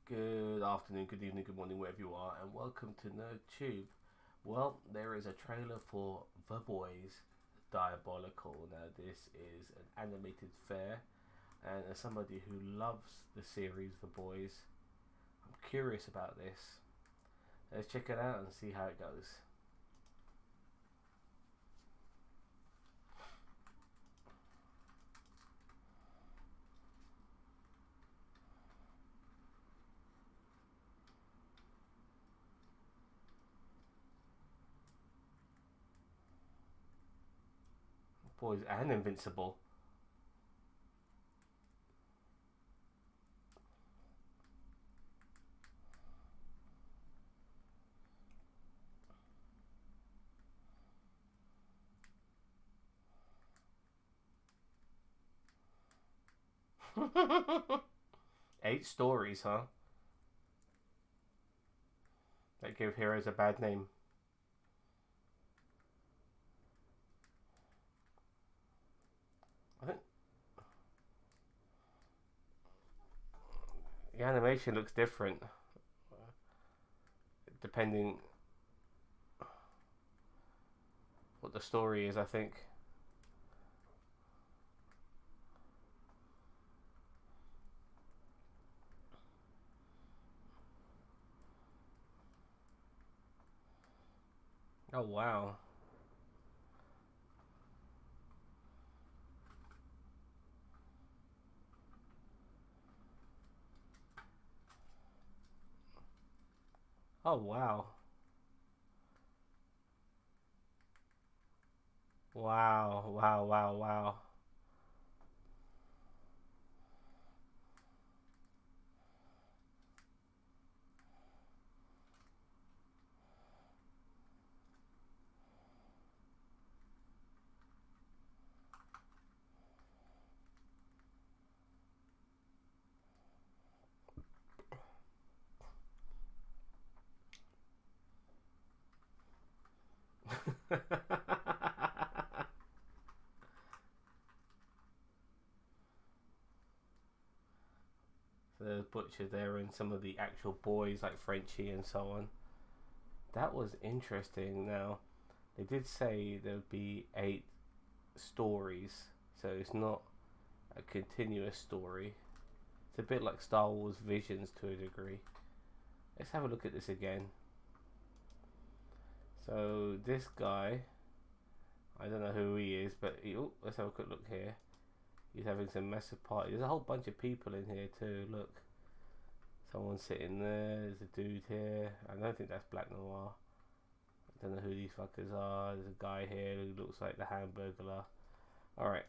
Good afternoon, good evening, good morning, wherever you are, and welcome to NerdTube. Well, there is a trailer for The Boys Diabolical. Now, this is an animated fare, and as somebody who loves the series The Boys, I'm curious about this. Let's check it out and see how it goes. Boys and Invincible. Eight stories, huh? That give heroes a bad name. I think the animation looks different depending what the story is, I think. Oh wow. Oh wow. Wow, wow, wow, wow. So there's Butcher there and some of the actual boys like Frenchie and so on. That was interesting. Now, they did say there would be eight stories, so it's not a continuous story. It's a bit like Star Wars Visions to a degree. Let's have a look at this again. So this guy, I don't know who he is, but let's have a quick look here. He's having some massive party. There's a whole bunch of people in here too. Look, someone sitting there. There's a dude here. I don't think that's Black Noir. I don't know who these fuckers are. There's a guy here who looks like the Hamburglar. Alright.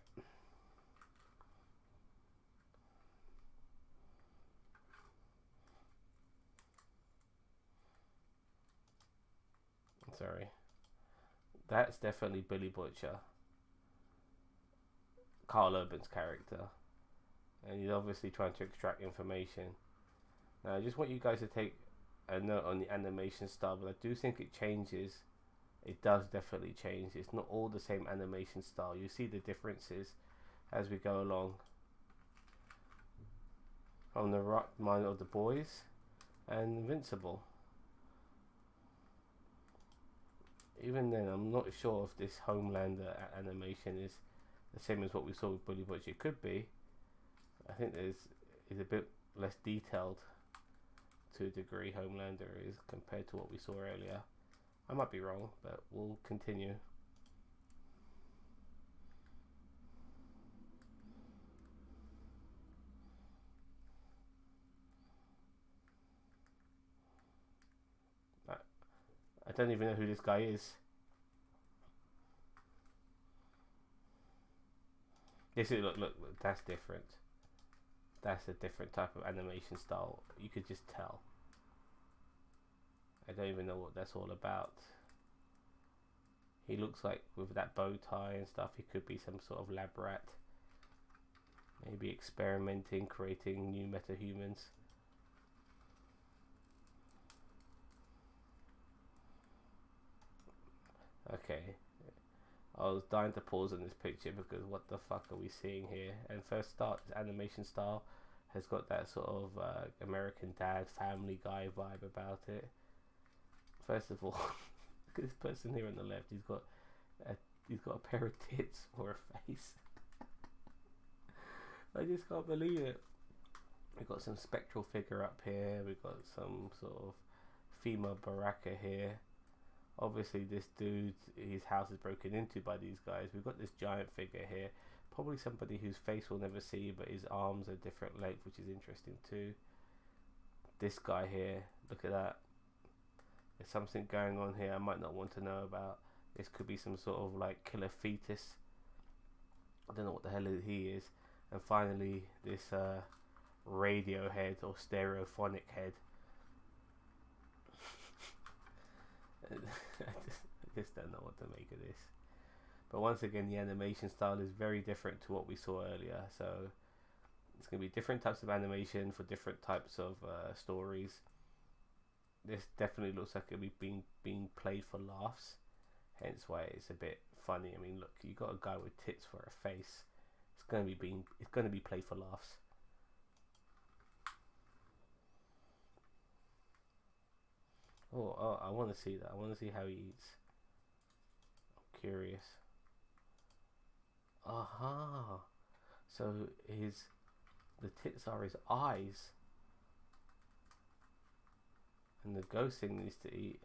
Sorry. That's definitely Billy Butcher. Carl Urban's character. And he's obviously trying to extract information. Now, I just want you guys to take a note on the animation style, but I do think it changes. It does definitely change. It's not all the same animation style. You see the differences as we go along. From the right mind of the boys and Invincible. Even then, I'm not sure if this Homelander animation is the same as what we saw with Bully Butcher. It could be. I think is a bit less detailed to a degree. Homelander is compared to what we saw earlier. I might be wrong, but we'll continue. I don't even know who this guy is. This is look, that's different. That's a different type of animation style. You could just tell. I don't even know what that's all about. He looks like with that bow tie and stuff, he could be some sort of lab rat. Maybe experimenting, creating new metahumans. Okay. I was dying to pause on this picture because what the fuck are we seeing here? And first start, this animation style has got that sort of American Dad, Family Guy vibe about it. First of all, look at this person here on the left. He's got a pair of tits or a face. I just can't believe it. We've got some spectral figure up here. We've got some sort of female baraka here. Obviously, this dude, his house is broken into by these guys. We've got this giant figure here. Probably somebody whose face we'll never see, but his arms are different length, which is interesting too. This guy here, look at that. There's something going on here I might not want to know about. This could be some sort of like killer fetus. I don't know what the hell he is. And finally, this radio head or stereophonic head. I just don't know what to make of this. But once again, the animation style is very different to what we saw earlier. So it's going to be different types of animation for different types of stories. This definitely looks like it'll be being played for laughs. Hence why it's a bit funny. I mean, look, you got a guy with tits for a face. It's going to be played for laughs. Oh, I want to see that. I want to see how he eats. I'm curious. Aha. So the tits are his eyes. And the ghost thing needs to eat.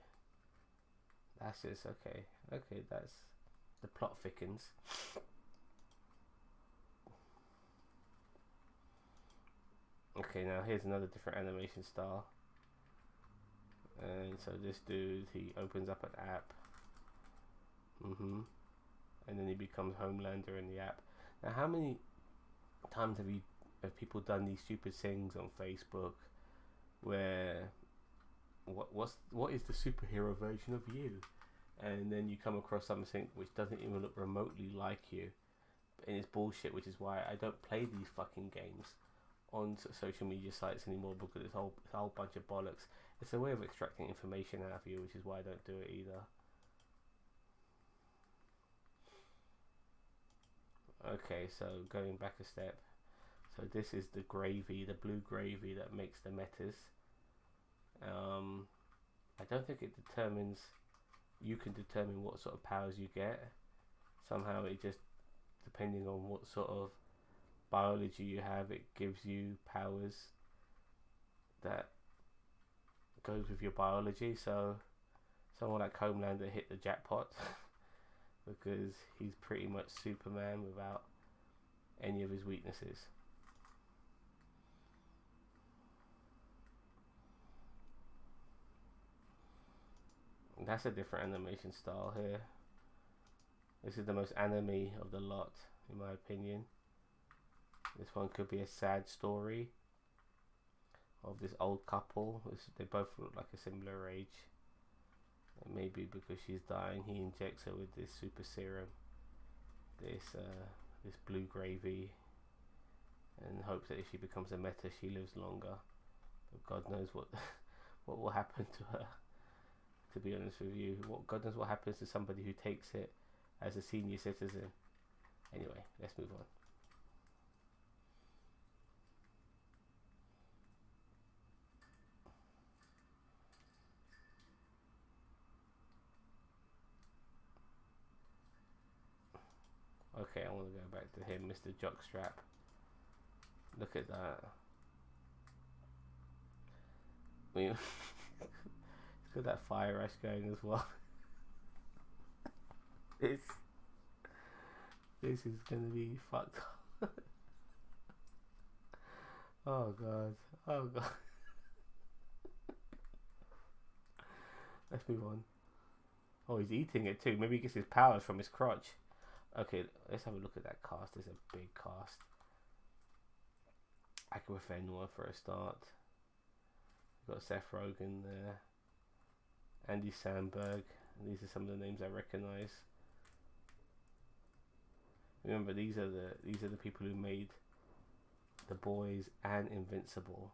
That's just okay. Okay, that's the plot thickens. Okay, now here's another different animation style. And so this dude, he opens up an app. And then he becomes Homelander in the app. Now, how many times have people done these stupid things on Facebook where what is the superhero version of you? And then you come across something which doesn't even look remotely like you, and it's bullshit. Which is why I don't play these fucking games on social media sites anymore, because it's a whole bunch of bollocks. It's a way of extracting information out of you, which is why I don't do it either. Okay, so going back a step. So this is the gravy, the blue gravy that makes the metas. I don't think it determines. You can determine what sort of powers you get. Somehow it just, depending on what sort of biology you have, it gives you powers that goes with your biology. So someone like Homelander hit the jackpot because he's pretty much Superman without any of his weaknesses. That's a different animation style here. This is the most anime of the lot, in my opinion. This one could be a sad story of this old couple. They both look like a similar age. And maybe because she's dying, he injects her with this super serum, this blue gravy, and hopes that if she becomes a meta, she lives longer. But God knows what will happen to her. To be honest with you, God knows what happens to somebody who takes it as a senior citizen. Anyway, let's move on. Okay, I want to go back to him, Mr. Jockstrap. Look at that. I mean, it's got that fire rush going as well. This is gonna be fucked up. Oh god. Oh god. Let's move on. Oh, he's eating it too. Maybe he gets his powers from his crotch. Okay, let's have a look at that cast. There's a big cast. Aquafenua for a start. We've got Seth Rogen there. Andy Samberg. These are some of the names I recognise. Remember, these are the people who made The Boys and Invincible,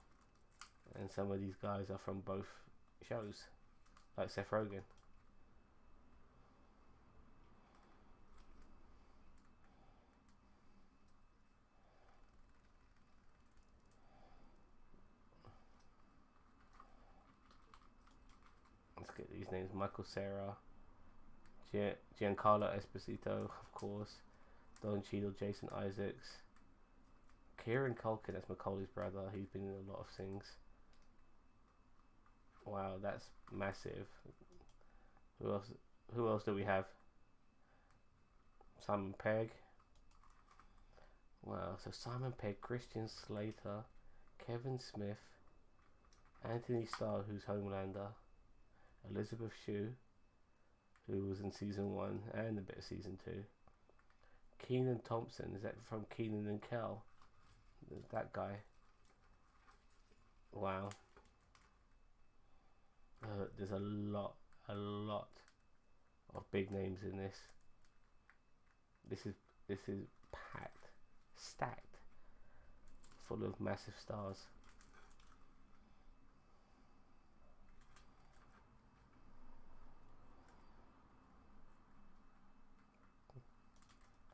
and some of these guys are from both shows, like Seth Rogen. Let's get these names. Michael Cera, Giancarlo Esposito, of course. Don Cheadle, Jason Isaacs. Kieran Culkin, that's Macaulay's brother. He's been in a lot of things. Wow, that's massive. Who else do we have? Simon Pegg. Wow, so Simon Pegg, Christian Slater, Kevin Smith, Anthony Starr, who's Homelander, Elizabeth Shue, who was in season 1 and a bit of season 2. Kenan Thompson, is that from Kenan and Kel? That guy. Wow. There's a lot of big names in this. This is packed, stacked, full of massive stars.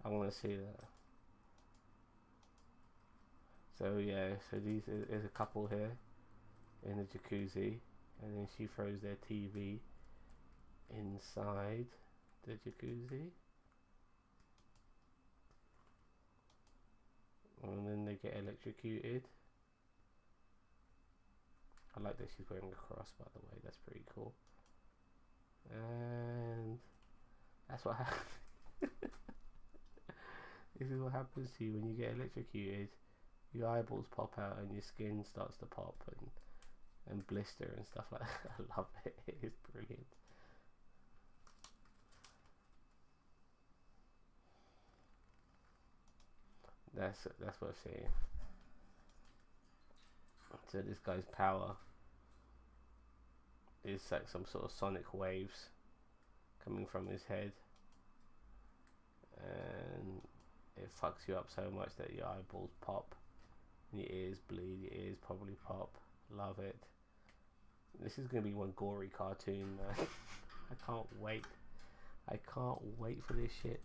I want to see that. So yeah, so there's a couple here in the jacuzzi, and then she throws their TV inside the jacuzzi, and then they get electrocuted. I like that she's wearing a cross, by the way. That's pretty cool. And that's what happens. This is what happens to you when you get electrocuted. Your eyeballs pop out and your skin starts to pop and blister and stuff like that. I love it. It's brilliant. That's what I'm saying. So this guy's power is like some sort of sonic waves coming from his head, and it fucks you up so much that your eyeballs pop and your ears bleed, your ears probably pop. Love it. This is going to be one gory cartoon, man. I can't wait. I can't wait for this shit.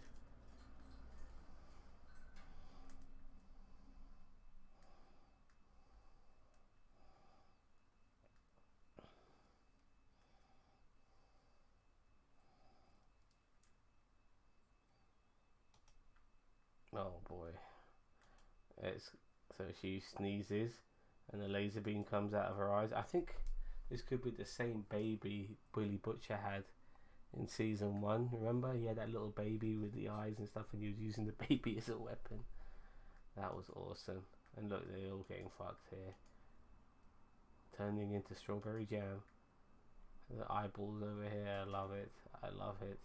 Oh boy. So she sneezes and a laser beam comes out of her eyes. I think this could be the same baby Billy Butcher had in season 1. Remember, he had that little baby with the eyes and stuff, and he was using the baby as a weapon. That was awesome. And look, they're all getting fucked here, turning into strawberry jam. The eyeballs over here. I love it. I love it.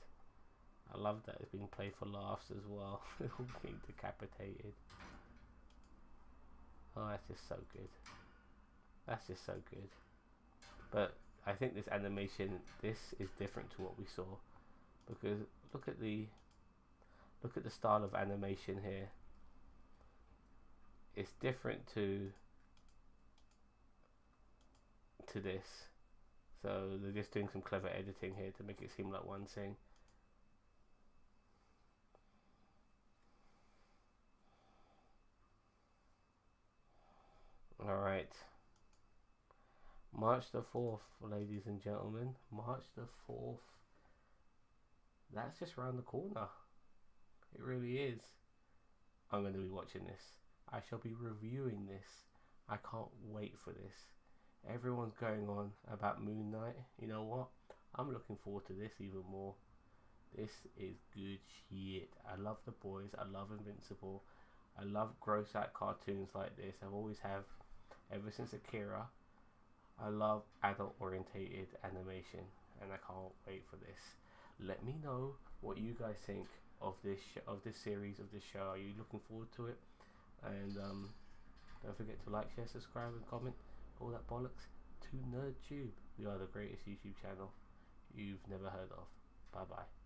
I love that it's being played for laughs as well. They're all being decapitated. Oh, that's just so good. That's just so good. But I think this animation, this is different to what we saw, because look at the style of animation here. It's different to this. So they're just doing some clever editing here to make it seem like one thing. Alright. March the 4th, ladies and gentlemen. March the 4th. That's just around the corner. It really is. I'm going to be watching this. I shall be reviewing this. I can't wait for this. Everyone's going on about Moon Knight. You know what? I'm looking forward to this even more. This is good shit. I love The Boys. I love Invincible. I love gross out cartoons like this. I've always have, ever since Akira. I love adult orientated animation, and I can't wait for this. Let me know what you guys think of this series, of this show. Are you looking forward to it? And don't forget to like, share, subscribe, and comment. All that bollocks to NerdTube. We are the greatest YouTube channel you've never heard of. Bye bye.